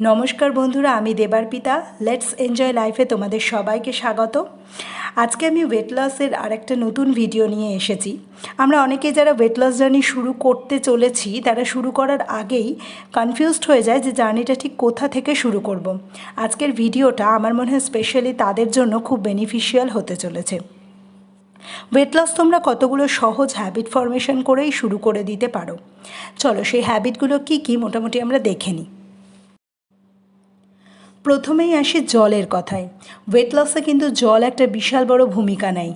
নমস্কার বন্ধুরা, আমি দেবার পিতা লেটস এনজয় লাইফে তোমাদের সবাইকে স্বাগত। আজকে আমি ওয়েট লসের আরেকটা নতুন ভিডিও নিয়ে এসেছি। আমরা অনেকে যারা ওয়েট লস জার্নি শুরু করতে চলেছি তারা শুরু করার আগেই কনফিউজড হয়ে যায় যে জার্নিটা ঠিক কোথা থেকে শুরু করব। আজকের ভিডিওটা আমার মনে হয় স্পেশালি তাদের জন্য খুব বেনিফিশিয়াল হতে চলেছে। ওয়েট লস তোমরা কতগুলো সহজ হ্যাবিট ফরমেশন করেই শুরু করে দিতে পারো। চলো সেই হ্যাবিটগুলো কী কী মোটামুটি আমরা দেখে নিই। প্রথমেই আসি জলের কথায়। ওয়েট লসে কিন্তু জল একটা বিশাল বড় ভূমিকা নেয়।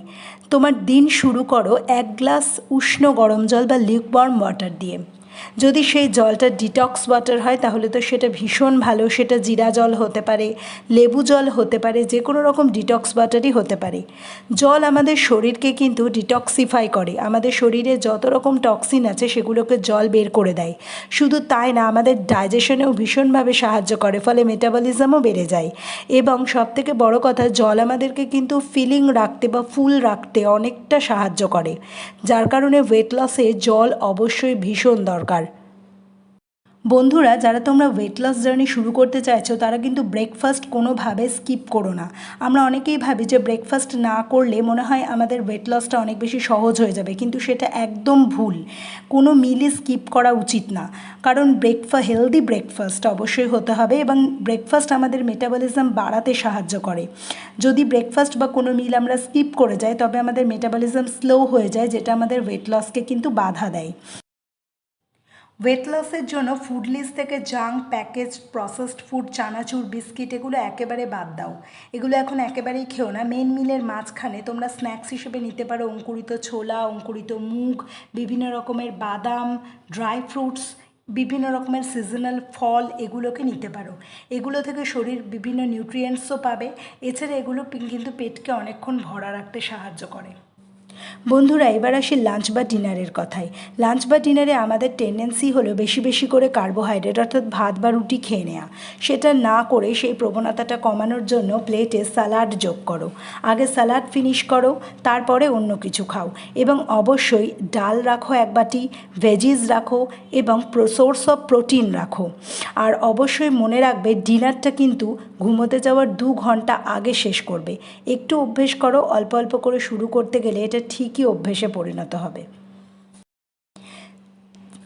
তোমার দিন শুরু করো 1 গ্লাস উষ্ণ গরম জল বা লিউকওয়ার্ম ওয়াটার দিয়ে। যদি সেই জলটা ডিটক্স ওয়াটার হয় তাহলে তো সেটা ভীষণ ভালো। সেটা জিরা জল হতে পারে, লেবু জল হতে পারে, যে কোনো রকম ডিটক্স ওয়াটারই হতে পারে। জল আমাদের শরীরকে কিন্তু ডিটক্সিফাই করে। আমাদের শরীরে যত রকম টক্সিন আছে সেগুলোকে জল বের করে দেয়। শুধু তাই না, আমাদের ডাইজেশনেও ভীষণভাবে সাহায্য করে, ফলে মেটাবলিজমও বেড়ে যায়। এবং সবথেকে বড় কথা, জল আমাদেরকে কিন্তু ফিলিং রাখতে বা ফুল রাখতে অনেকটা সাহায্য করে, যার কারণে ওয়েট লসে জল অবশ্যই ভীষণ দরকার। বন্ধুরা, যারা তোমরা ওয়েট লস জার্নি শুরু করতে চাইছো তারা কিন্তু ব্রেকফাস্ট কোনোভাবে স্কিপ করো না। আমরা অনেকেই ভাবি যে ব্রেকফাস্ট না করলে মনে হয় আমাদের ওয়েট লসটা অনেক বেশি সহজ হয়ে যাবে, কিন্তু সেটা একদম ভুল। কোনো মিলই স্কিপ করা উচিত না, কারণ হেলদি ব্রেকফাস্ট অবশ্যই হতে হবে এবং ব্রেকফাস্ট আমাদের মেটাবলিজম বাড়াতে সাহায্য করে। যদি ব্রেকফাস্ট বা কোনো মিল আমরা স্কিপ করে যাই তবে আমাদের মেটাবলিজম স্লো হয়ে যায়, যেটা আমাদের ওয়েট লসকে কিন্তু বাধা দেয়। ওয়েট লসের জন্য ফুড লিস্ট থেকে জাঙ্ক, প্যাকেজ, প্রসেসড ফুড, চানাচুর, বিস্কিট এগুলো একেবারে বাদ দাও। এগুলো এখন একেবারেই খেও না। মেন মিলের মাঝখানে তোমরা স্ন্যাক্স হিসেবে নিতে পারো অঙ্কুরিত ছোলা, অঙ্কুরিত মুগ, বিভিন্ন রকমের বাদাম, ড্রাই ফ্রুটস, বিভিন্ন রকমের সিজনাল ফল এগুলোকে নিতে পারো। এগুলো থেকে শরীর বিভিন্ন নিউট্রিয়েন্টসও পাবে। এছাড়া এগুলো কিন্তু পেটকে অনেকক্ষণ ভরা রাখতে সাহায্য করে। বন্ধুরা, এবার আসি লাঞ্চ বা ডিনারের কথায়। লাঞ্চ বা ডিনারে আমাদের টেন্ডেন্সি হলো বেশি বেশি করে কার্বোহাইড্রেট অর্থাৎ ভাত বা রুটি খেয়ে নেওয়া। সেটা না করে সেই প্রবণতাটা কমানোর জন্য প্লেটে স্যালাড যোগ করো। আগে স্যালাড ফিনিশ করো, তারপরে অন্য কিছু খাও। এবং অবশ্যই ডাল রাখো 1 বাটি, ভেজিস রাখো এবং সোর্স অফ প্রোটিন রাখো। আর অবশ্যই মনে রাখবে ডিনারটা কিন্তু ঘুমোতে যাওয়ার 2 ঘন্টা আগে শেষ করবে। একটু অভ্যেস করো, অল্প অল্প করে শুরু করতে গেলে এটা ঠিকই অভ্যেসে পরিণত হবে।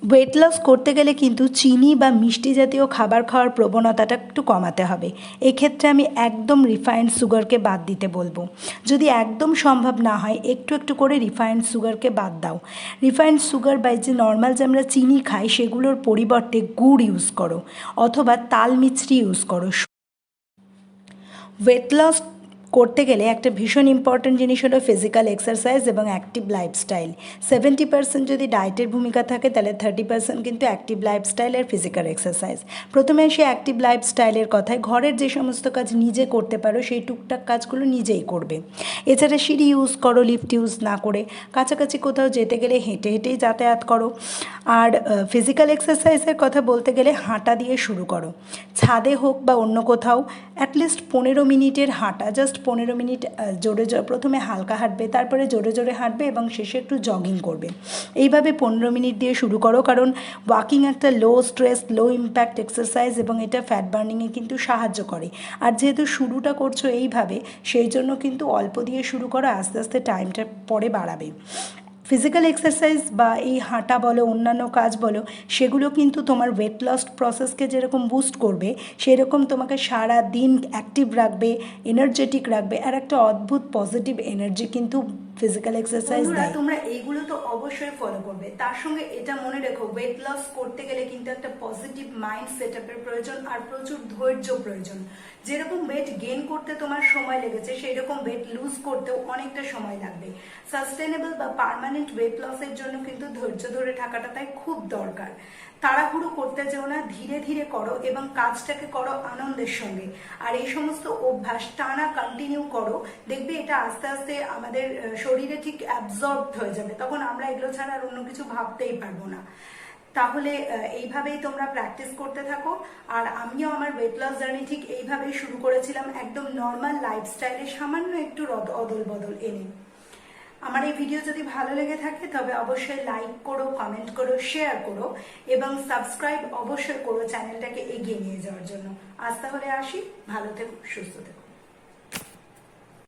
ওয়েট লস করতে গেলে কিন্তু চিনি বা মিষ্টি জাতীয় খাবার খাওয়ার প্রবণতাটা একটু কমাতে হবে। এক্ষেত্রে আমি একদম রিফাইন্ড সুগারকে বাদ দিতে বলবো। যদি একদম সম্ভব না হয় একটু একটু করে রিফাইন্ড সুগারকে বাদ দাও। রিফাইন্ড সুগার বা যে নর্মাল যে আমরা চিনি খাই সেগুলোর পরিবর্তে গুড় ইউজ করো অথবা তাল মিছরি ইউজ করো। ওয়েট লস করতে গেলে একটা ভীষণ ইম্পর্ট্যান্ট জিনিস হলো ফিজিক্যাল এক্সারসাইজ এবং অ্যাক্টিভ লাইফস্টাইল। 70% যদি ডায়েটের ভূমিকা থাকে তাহলে 30% কিন্তু অ্যাক্টিভ লাইফস্টাইল আর ফিজিক্যাল এক্সারসাইজ। প্রথমে আসি অ্যাক্টিভ লাইফস্টাইলের কথায়। ঘরের যে সমস্ত কাজ নিজে করতে পারো সেই টুকটাক কাজগুলো নিজেই করবে। এছাড়া সিঁড়ি ইউজ করো, লিফট ইউজ না করে। কাছাকাছি কোথাও যেতে গেলে হেঁটে হেঁটেই যাতায়াত করো। আর ফিজিক্যাল এক্সারসাইজের কথা বলতে গেলে হাঁটা দিয়ে শুরু করো। ছাদে হোক বা অন্য কোথাও অ্যাটলিস্ট 15 মিনিটের হাঁটা, জাস্ট 15 মিনিট জোরে প্রথমে হালকা হাঁটবে, তারপরে জোরে জোরে হাঁটবে এবং শেষে একটু জগিং করবে। এইভাবে 15 মিনিট দিয়ে শুরু করো, কারণ ওয়াকিং একটা লো স্ট্রেস, লো ইম্প্যাক্ট এক্সারসাইজ এবং এটা ফ্যাট বার্নিংয়ে কিন্তু সাহায্য করে। আর যেহেতু শুরুটা করছো এইভাবে, সেই জন্য কিন্তু অল্প দিয়ে শুরু করো, আস্তে আস্তে টাইমটা পরে বাড়াবে। ফিজিক্যাল এক্সারসাইজ বা এই হাঁটা বলো, অন্যান্য কাজ বলো, সেগুলো কিন্তু তোমার ওয়েট লস প্রসেসকে যেরকম বুস্ট করবে সেরকম তোমাকে সারা দিন অ্যাক্টিভ রাখবে, এনার্জেটিক রাখবে, আর একটা অদ্ভুত পজিটিভ এনার্জি কিন্তু ফিজিক্যাল এক্সারসাইজ দেয়। তোমরা এইগুলো তো অবশ্যই ফলো করবে। তার সঙ্গে এটা মনে রেখো, ওয়েট লস করতে গেলে কিন্তু একটা পজিটিভ মাইন্ড সেটআপের প্রয়োজন আর প্রচুর ধৈর্য প্রয়োজন। যেরকম ওয়েট গেইন করতে তোমার সময় লেগেছে সেই রকম ওয়েট লুজ করতেও অনেকটা সময় লাগবে। সাস্টেনেবল বা পার্মানেন্ট ওয়েট লসের জন্য কিন্তু ধৈর্য ধরে থাকাটা তাই খুব দরকার। তাড়াহুড়ো করতে যেও না, ধীরে ধীরে করো এবং কাজটাকে করো আনন্দের সঙ্গে। আর এই সমস্ত অভ্যাস টানা কন্টিনিউ করো, দেখবে এটা আস্তে আস্তে আমাদের শরীরে ঠিক অ্যাবজর্ব হয়ে যাবে, তখন আমরা এগুলো ছাড়া আর অন্য কিছু ভাবতেই পারবো না। তাহলে এইভাবেই তোমরা প্র্যাকটিস করতে থাকো। আর আমিও আমার ওয়েট লস জার্নি ঠিক এইভাবেই শুরু করেছিলাম, একদম নর্মাল লাইফস্টাইলে সামান্য একটু অদল বদল এনে। আমার এই ভিডিও যদি ভালো লেগে থাকে তবে অবশ্যই লাইক করো, কমেন্ট করো, শেয়ার করো এবং সাবস্ক্রাইব অবশ্যই করো চ্যানেলটাকে এগিয়ে নিয়ে যাওয়ার জন্য। আজ তাহলে আসি, ভালো থেকো, সুস্থ থেকো।